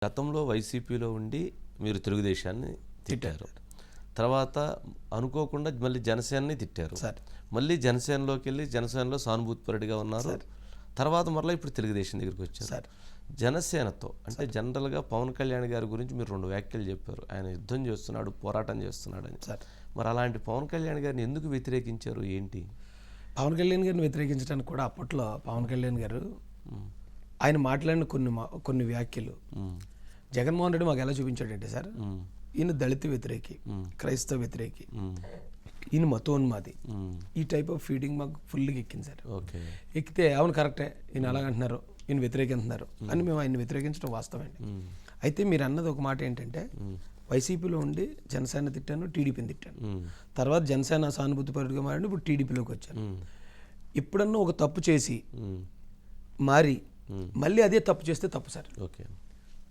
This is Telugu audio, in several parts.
గతంలో వైసీపీలో ఉండి మీరు తెలుగుదేశాన్ని తిట్టారు. తర్వాత అనుకోకుండా మళ్ళీ జనసేనని తిట్టారు. మళ్ళీ జనసేనలోకి వెళ్ళి జనసేనలో సానుభూతిపరుడిగా ఉన్నారు. తర్వాత మరలా ఇప్పుడు తెలుగుదేశం దగ్గరికి వచ్చారు. జనసేనతో అంటే జనరల్గా పవన్ కళ్యాణ్ గారి గురించి మీరు 2 వ్యాఖ్యలు చెప్పారు. ఆయన యుద్ధం చేస్తున్నాడు, పోరాటం చేస్తున్నాడు అని. మరి అలాంటి పవన్ కళ్యాణ్ గారిని ఎందుకు వ్యతిరేకించారు? ఏంటి? పవన్ కళ్యాణ్ గారిని వ్యతిరేకించడానికి కూడా అప్పట్లో పవన్ కళ్యాణ్ గారు ఆయన మాట్లాడిన కొన్ని వ్యాఖ్యలు జగన్మోహన్ రెడ్డి మాకు ఎలా చూపించాడంటే సార్, ఈయన దళిత వ్యతిరేకి, క్రైస్తవ వ్యతిరేకి, ఈయన మతోన్మాది, ఈ టైప్ ఆఫ్ ఫీడింగ్ మాకు ఫుల్గా ఎక్కింది సార్. ఎక్కితే అవును కరెక్టే, ఈయన అలాగంటున్నారు, ఈయన వ్యతిరేకిస్తున్నారు అని మేము ఆయన్ని వ్యతిరేకించడం వాస్తవమే. అయితే మీరు అన్నది ఒక మాట ఏంటంటే, వైసీపీలో ఉండి జనసేన తిట్టాను, టీడీపీని తిట్టాను, తర్వాత జనసేన సానుభూతిపరుడిగా మారి ఇప్పుడు టీడీపీలోకి వచ్చాను. ఎప్పుడన్నా ఒక తప్పు చేసి మారి మళ్ళీ అదే తప్పు చేస్తే తప్పు సార్.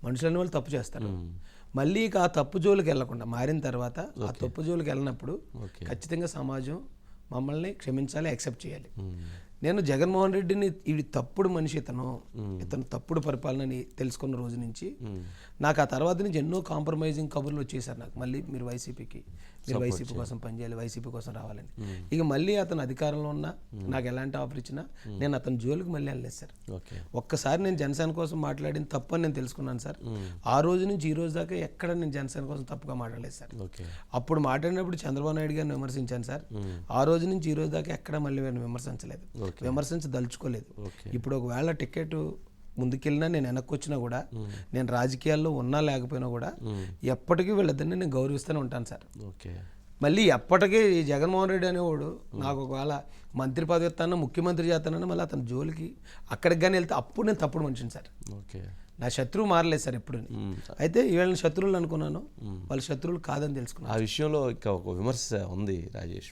మనుషులనే వాళ్ళు తప్పు చేస్తారు. మళ్ళీ ఆ తప్పు జోలికి వెళ్లకుండా మారిన తర్వాత ఆ తప్పు జోలికి వెళ్ళినప్పుడు ఖచ్చితంగా సమాజం మమ్మల్ని క్షమించాలి, యాక్సెప్ట్ చేయాలి. నేను జగన్మోహన్ రెడ్డిని ఇది తప్పుడు మనిషి, ఇతను తప్పుడు పరిపాలనని తెలుసుకున్న రోజు నుంచి నాకు ఆ తర్వాత నుంచి ఎన్నో కాంప్రమైజింగ్ కబుర్లు వచ్చేసారు నాకు. మళ్ళీ మీరు వైసీపీ కోసం పనిచేయాలి, వైసీపీ కోసం రావాలని. ఇక మళ్ళీ అతను అధికారంలో ఉన్నా నాకు ఎలాంటి ఆఫర్ ఇచ్చినా నేను అతని జోలికి మళ్ళీ వెళ్ళలేదు సార్. ఒక్కసారి నేను జనసేన కోసం మాట్లాడిన తప్పు అని నేను తెలుసుకున్నాను సార్. ఆ రోజు నుంచి ఈ రోజు దాకా ఎక్కడ నేను జనసేన కోసం తప్పుగా మాట్లాడలేదు సార్. అప్పుడు మాట్లాడినప్పుడు చంద్రబాబు నాయుడు గారిని విమర్శించాను సార్. ఆ రోజు నుంచి ఈ రోజు దాకా ఎక్కడ మళ్ళీ విమర్శించలేదు, విమర్శించదలుచుకోలేదు. ఇప్పుడు ఒకవేళ టికెట్ ముందుకెళ్ళినా నేను వెనక్కి వచ్చినా కూడా, నేను రాజకీయాల్లో ఉన్నా లేకపోయినా కూడా ఎప్పటికీ వీళ్ళిద్దరిని నేను గౌరవిస్తూనే ఉంటాను సార్. మళ్ళీ ఎప్పటికీ ఈ జగన్మోహన్ రెడ్డి అనేవాడు నాకు ఒకవేళ మంత్రి పదవి ఇస్తానో ముఖ్యమంత్రి చేస్తానని మళ్ళీ అతని జోలికి అక్కడికి కానీ వెళ్తే అప్పుడు నేను తప్పుడు మనిషిని సార్. నా శత్రువు మారలేదు సార్ ఎప్పుడు. అయితే వీళ్ళని శత్రువులు అనుకున్నాను, వాళ్ళ శత్రువులు కాదని తెలుసుకున్నాను. ఆ విషయంలో ఇంకా ఒక విమర్శ ఉంది రాజేష్.